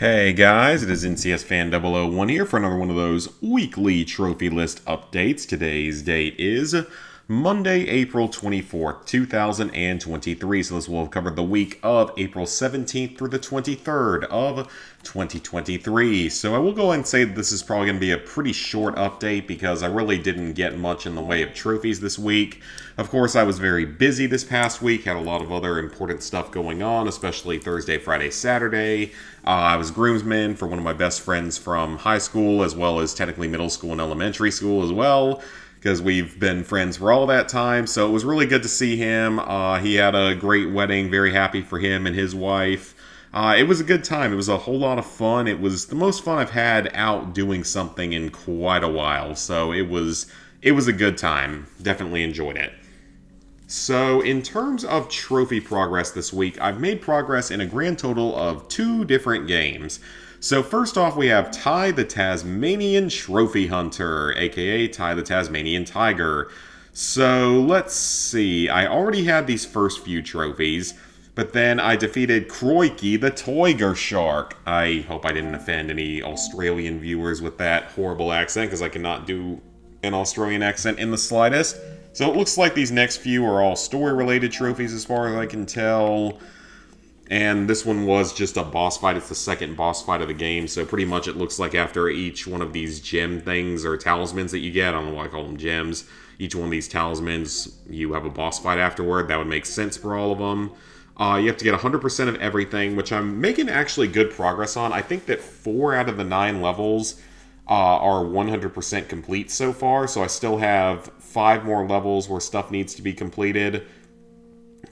Hey guys, it is NCS Fan 001 here for another one of those weekly trophy list updates. Today's date is Monday, April 24th, 2023. So this will have covered the week of April 17th through the 23rd of 2023. So I will go ahead and say that this is probably going to be a pretty short update because I really didn't get much in the way of trophies this week. Of course, I was very busy this past week, had a lot of other important stuff going on, especially Thursday, Friday, Saturday. I was groomsman for one of my best friends from high school, as well as technically middle school and elementary school as well, because we've been friends for all that time. So it was really good to see him. He had a great wedding, very happy for him and his wife. It was a good time. It was a whole lot of fun. It was the most fun I've had out doing something in quite a while. So it was a good time. Definitely enjoyed it. So, in terms of trophy progress this week, I've made progress in a grand total of 2 different games. So, first off, we have Ty the Tasmanian Trophy Hunter, aka Ty the Tasmanian Tiger. So, let's see. I already had these first few trophies, but then I defeated Croaky the Toiger Shark. I hope I didn't offend any Australian viewers with that horrible accent, because I cannot do an Australian accent in the slightest. So it looks like these next few are all story-related trophies as far as I can tell. And this one was just a boss fight. It's the second boss fight of the game. So pretty much it looks like after each one of these gem things or talismans that you get, I don't know why I call them gems, each one of these talismans, you have a boss fight afterward. That would make sense for all of them. You have to get 100% of everything, which I'm making actually good progress on. I think that 4 out of the 9 levels are 100% complete so far, so I still have 5 more levels where stuff needs to be completed.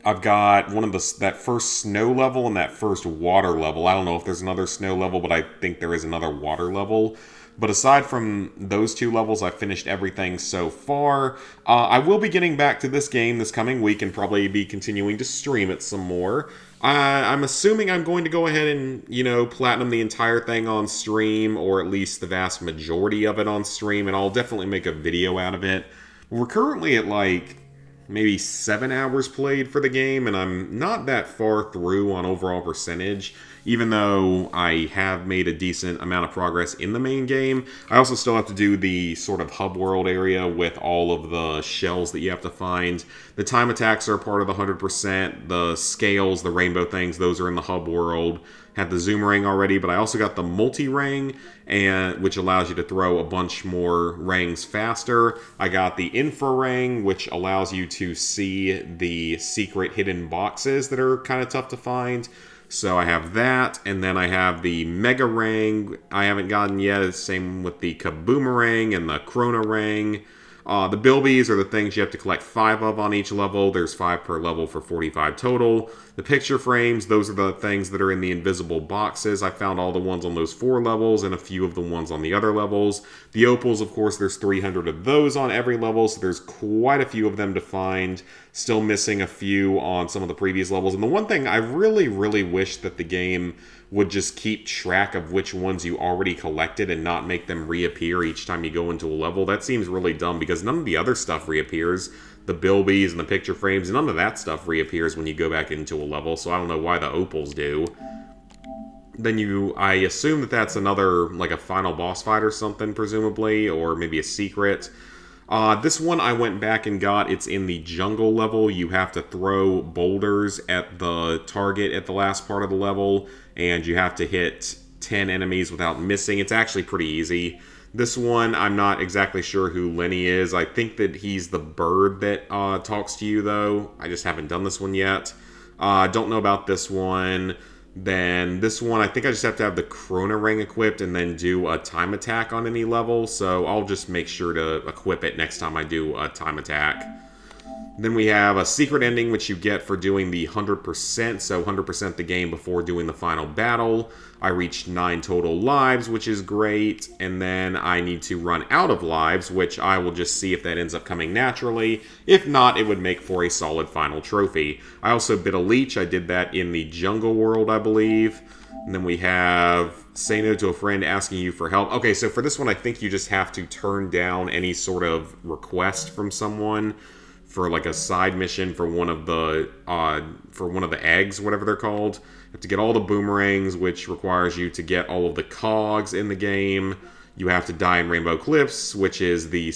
I've got one of that first snow level and that first water level. I don't know if there's another snow level, but I think there is another water level. But aside from those 2 levels, I've finished everything so far. I will be getting back to this game this coming week and probably be continuing to stream it some more. I'm assuming I'm going to go ahead and, platinum the entire thing on stream, or at least the vast majority of it on stream, and I'll definitely make a video out of it. We're currently at maybe 7 hours played for the game, and I'm not that far through on overall percentage, even though I have made a decent amount of progress in the main game. I also still have to do the sort of hub world area with all of the shells that you have to find. The time attacks are part of the 100%. The scales, the rainbow things, those are in the hub world. Had the Zoomerang already, but I also got the multi-rang, which allows you to throw a bunch more rangs faster. I got the infra-rang, which allows you to see the secret hidden boxes that are kind of tough to find. So I have that, and then I have the Mega Rang I haven't gotten yet. Same with the Kaboomerang and the Krona Rang. The Bilbies are the things you have to collect 5 of on each level. There's 5 per level for 45 total. The picture frames, those are the things that are in the invisible boxes. I found all the ones on those 4 levels and a few of the ones on the other levels. The opals, of course, there's 300 of those on every level, so there's quite a few of them to find. Still missing a few on some of the previous levels. And the one thing I really, really wish that the game would just keep track of which ones you already collected and not make them reappear each time you go into a level. That seems really dumb because none of the other stuff reappears. The Bilbies and the picture frames, none of that stuff reappears when you go back into a level, so I don't know why the opals do. Then I assume that that's another, a final boss fight or something, presumably, or maybe a secret. This one I went back and got. It's in the jungle level. You have to throw boulders at the target at the last part of the level, and you have to hit 10 enemies without missing. It's actually pretty easy. This one, I'm not exactly sure who Lenny is. I think that he's the bird that talks to you, though. I just haven't done this one yet. Don't know about this one. Then this one, I think I just have to have the Krona Ring equipped and then do a time attack on any level. So I'll just make sure to equip it next time I do a time attack. Then we have a secret ending, which you get for doing the 100%, so 100% the game before doing the final battle. I reached 9 total lives, which is great, and then I need to run out of lives, which I will just see if that ends up coming naturally. If not, it would make for a solid final trophy. I also bit a leech. I did that in the jungle world, I believe. And then we have say no to a friend asking you for help. Okay, so for this one, I think you just have to turn down any sort of request from someone for a side mission for one of the eggs, whatever they're called. You have to get all the boomerangs, which requires you to get all of the cogs in the game. You have to die in Rainbow Cliffs, which is the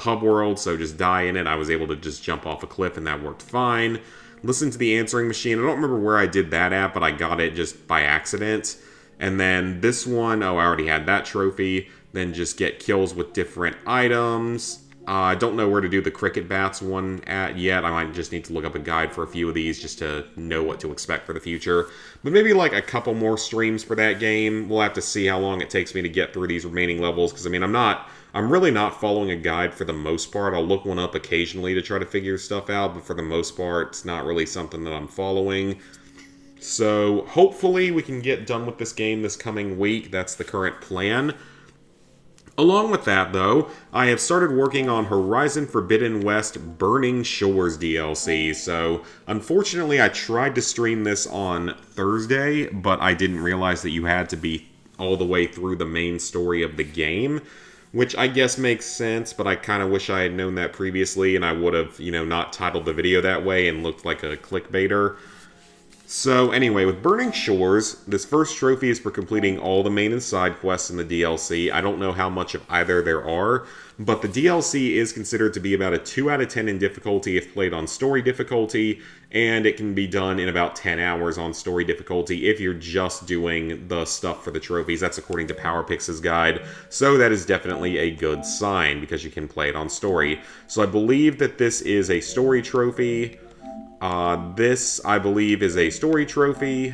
hub world, so just die in it. I was able to just jump off a cliff, and that worked fine. Listen to the answering machine. I don't remember where I did that at, but I got it just by accident. And then this one, oh, I already had that trophy. Then just get kills with different items. I don't know where to do the cricket bats one at yet. I might just need to look up a guide for a few of these just to know what to expect for the future. But maybe like a couple more streams for that game. We'll have to see how long it takes me to get through these remaining levels. Because, I mean, I'm really not following a guide for the most part. I'll look one up occasionally to try to figure stuff out. But for the most part, it's not really something that I'm following. So hopefully we can get done with this game this coming week. That's the current plan. Along with that, though, I have started working on Horizon Forbidden West Burning Shores DLC. So, unfortunately, I tried to stream this on Thursday, but I didn't realize that you had to be all the way through the main story of the game, which I guess makes sense, but I kind of wish I had known that previously, and I would have, not titled the video that way and looked like a clickbaiter. So anyway, with Burning Shores, this first trophy is for completing all the main and side quests in the DLC. I don't know how much of either there are, but the DLC is considered to be about a 2 out of 10 in difficulty if played on story difficulty, and it can be done in about 10 hours on story difficulty if you're just doing the stuff for the trophies. That's according to PowerPix's guide, so that is definitely a good sign because you can play it on story. So I believe that this is a story trophy. This, I believe, is a story trophy,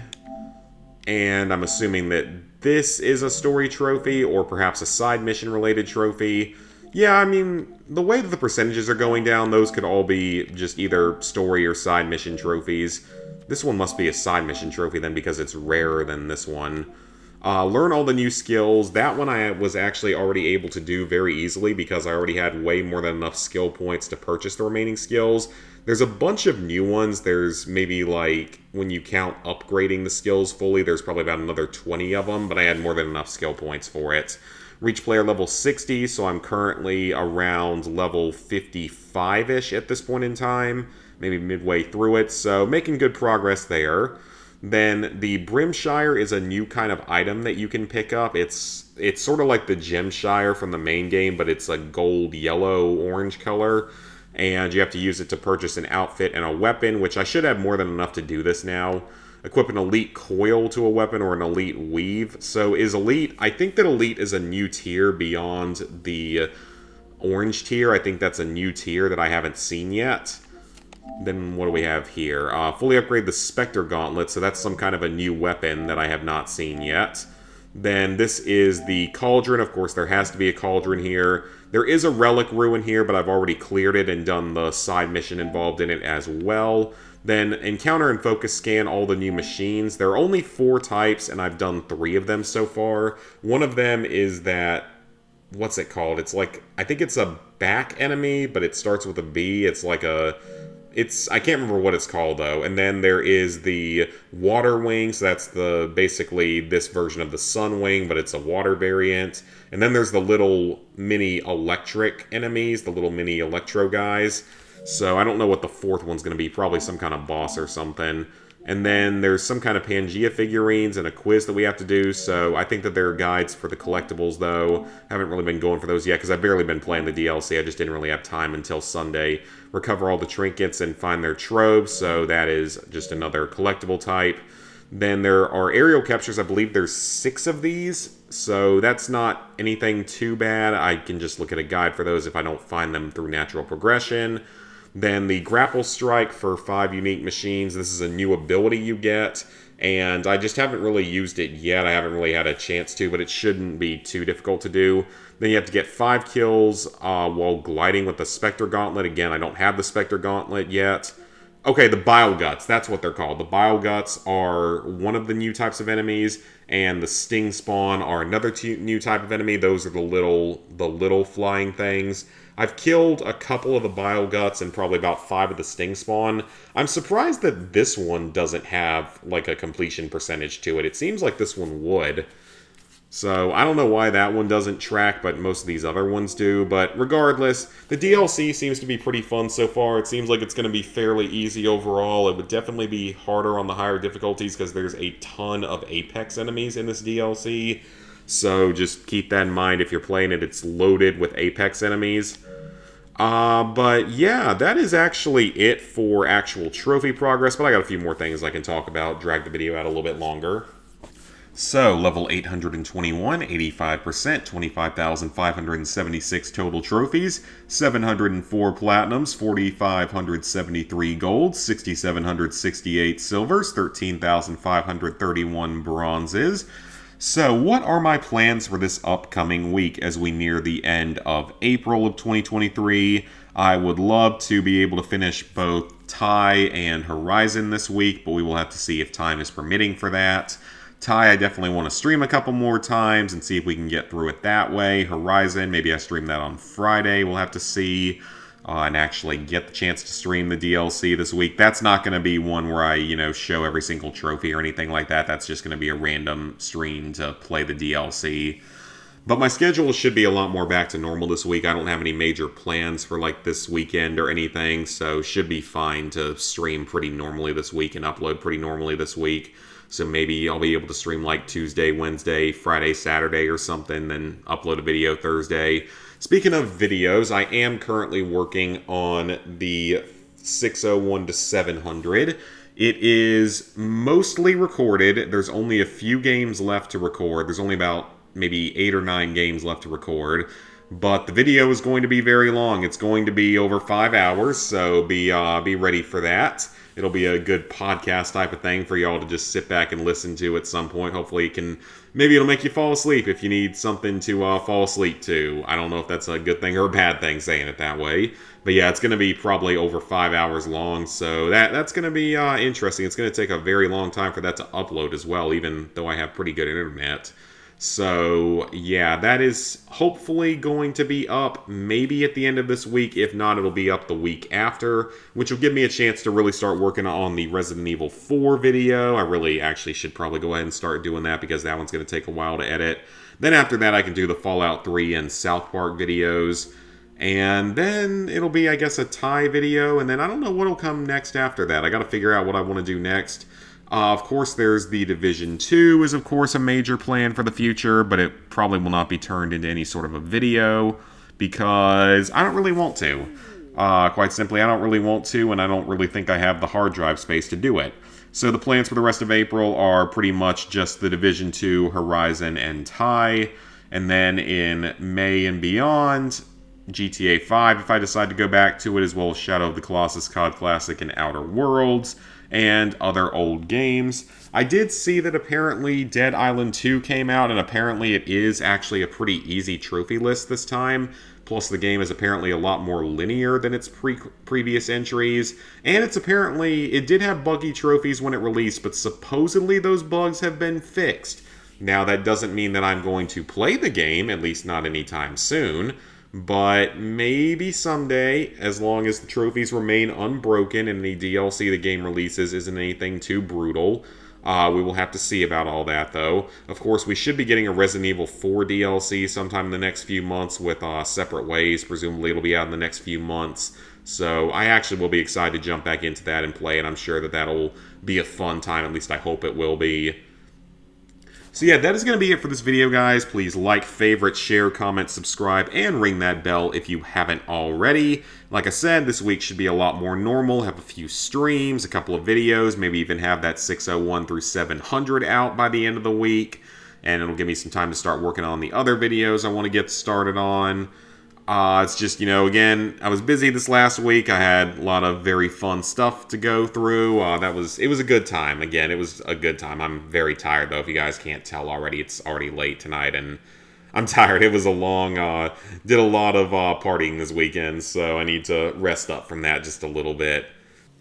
and I'm assuming that this is a story trophy, or perhaps a side mission related trophy. Yeah, I mean, the way that the percentages are going down, those could all be just either story or side mission trophies. This one must be a side mission trophy then, because it's rarer than this one. Learn all the new skills. That one I was actually already able to do very easily because I already had way more than enough skill points to purchase the remaining skills. There's a bunch of new ones. There's maybe like, when you count upgrading the skills fully, there's probably about another 20 of them, but I had more than enough skill points for it. Reach player level 60, so I'm currently around level 55-ish at this point in time, maybe midway through it, so making good progress there. Then the Brimshire is a new kind of item that you can pick up. It's sort of like the Gemshire from the main game, but it's a gold, yellow, orange color. And you have to use it to purchase an outfit and a weapon, which I should have more than enough to do this now. Equip an elite coil to a weapon or an elite weave. So is elite, I think that elite is a new tier beyond the orange tier. I think that's a new tier that I haven't seen yet. Then what do we have here? Fully upgrade the Spectre Gauntlet, so that's some kind of a new weapon that I have not seen yet. Then this is the Cauldron. Of course, there has to be a Cauldron here. There is a Relic Ruin here, but I've already cleared it and done the side mission involved in it as well. Then encounter and focus scan all the new machines. There are only 4 types, and I've done 3 of them so far. One of them is that, what's it called? It's like, I think it's a back enemy, but it starts with a B. It's like a... I can't remember what it's called, though. And then there is the Water Wing, so that's basically this version of the Sun Wing, but it's a water variant. And then there's the little mini electric enemies, the little mini electro guys. So I don't know what the 4th one's going to be, probably some kind of boss or something. And then there's some kind of Pangea figurines and a quiz that we have to do, so I think that there are guides for the collectibles, though. Haven't really been going for those yet, because I've barely been playing the DLC. I just didn't really have time until Sunday. Recover all the trinkets and find their tropes, so that is just another collectible type. Then there are aerial captures. I believe there's 6 of these, so that's not anything too bad. I can just look at a guide for those if I don't find them through natural progression. Then the Grapple Strike for 5 unique machines. This is a new ability you get, and I just haven't really used it yet. I haven't really had a chance to, but it shouldn't be too difficult to do. Then you have to get 5 kills while gliding with the Spectre Gauntlet. Again, I don't have the Spectre Gauntlet yet. Okay, the Bile Guts, that's what they're called. The Bile Guts are one of the new types of enemies, and the Sting Spawn are another new type of enemy. Those are the little flying things. I've killed a couple of the Bile Guts and probably about 5 of the Sting Spawn. I'm surprised that this one doesn't have like a completion percentage to it. It seems like this one would. So I don't know why that one doesn't track, but most of these other ones do. But regardless, the DLC seems to be pretty fun so far. It seems like it's going to be fairly easy overall. It would definitely be harder on the higher difficulties because there's a ton of Apex enemies in this DLC. So just keep that in mind if you're playing it. It's loaded with Apex enemies. But yeah, that is actually it for actual trophy progress. But I got a few more things I can talk about. Drag the video out a little bit longer. So, level 821, 85%, 25,576 total trophies, 704 platinums, 4,573 golds, 6,768 silvers, 13,531 bronzes. So, what are my plans for this upcoming week as we near the end of April of 2023? I would love to be able to finish both Tai and Horizon this week, but we will have to see if time is permitting for that. Tai, I definitely want to stream a couple more times and see if we can get through it that way. Horizon, maybe I stream that on Friday. We'll have to see. And actually get the chance to stream the DLC this week. That's not going to be one where I, show every single trophy or anything like that. That's just going to be a random stream to play the DLC. But my schedule should be a lot more back to normal this week. I don't have any major plans for this weekend or anything, so should be fine to stream pretty normally this week and upload pretty normally this week. So maybe I'll be able to stream Tuesday, Wednesday, Friday, Saturday or something, then upload a video Thursday. Speaking of videos, I am currently working on the 601 to 700. It is mostly recorded. There's only a few games left to record. There's only about maybe 8 or 9 games left to record. But the video is going to be very long. It's going to be over 5 hours, so be ready for that. It'll be a good podcast type of thing for y'all to just sit back and listen to at some point. Hopefully maybe it'll make you fall asleep if you need something to fall asleep to. I don't know if that's a good thing or a bad thing saying it that way. But yeah, it's going to be probably over 5 hours long, so that's going to be interesting. It's going to take a very long time for that to upload as well, even though I have pretty good internet. So, yeah, that is hopefully going to be up maybe at the end of this week. If not, it'll be up the week after, which will give me a chance to really start working on the Resident Evil 4 video. I really actually should probably go ahead and start doing that because that one's going to take a while to edit. Then after that, I can do the Fallout 3 and South Park videos. And then it'll be, I guess, a Tai video. And then I don't know what'll come next after that. I got to figure out what I want to do next. Of course, there's the Division 2 is, of course, a major plan for the future, but it probably will not be turned into any sort of a video because I don't really want to. Quite simply, I don't really want to, and I don't really think I have the hard drive space to do it. So the plans for the rest of April are pretty much just the Division 2, Horizon, and Tai. And then in May and beyond, GTA 5, if I decide to go back to it, as well as Shadow of the Colossus, COD Classic, and Outer Worlds, and other old games. I did see that apparently Dead Island 2 came out, and apparently it is actually a pretty easy trophy list this time. Plus, the game is apparently a lot more linear than its previous entries. And it did have buggy trophies when it released, but supposedly those bugs have been fixed. Now, that doesn't mean that I'm going to play the game, at least not anytime soon. But maybe someday, as long as the trophies remain unbroken and the DLC the game releases isn't anything too brutal. We will have to see about all that, though. Of course, we should be getting a Resident Evil 4 DLC sometime in the next few months with Separate Ways. Presumably it'll be out in the next few months. So I actually will be excited to jump back into that and play, and I'm sure that that'll be a fun time. At least I hope it will be. So yeah, that is going to be it for this video, guys. Please like, favorite, share, comment, subscribe, and ring that bell if you haven't already. Like I said, this week should be a lot more normal. Have a few streams, a couple of videos, maybe even have that 601 through 700 out by the end of the week. And it'll give me some time to start working on the other videos I want to get started on. It's just, again, I was busy this last week. I had a lot of very fun stuff to go through. It was a good time. Again, it was a good time. I'm very tired, though. If you guys can't tell already, it's already late tonight, and I'm tired. It was a long, did a lot of partying this weekend, so I need to rest up from that just a little bit.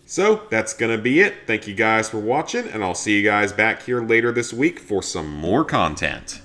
So, that's going to be it. Thank you guys for watching, and I'll see you guys back here later this week for some more content.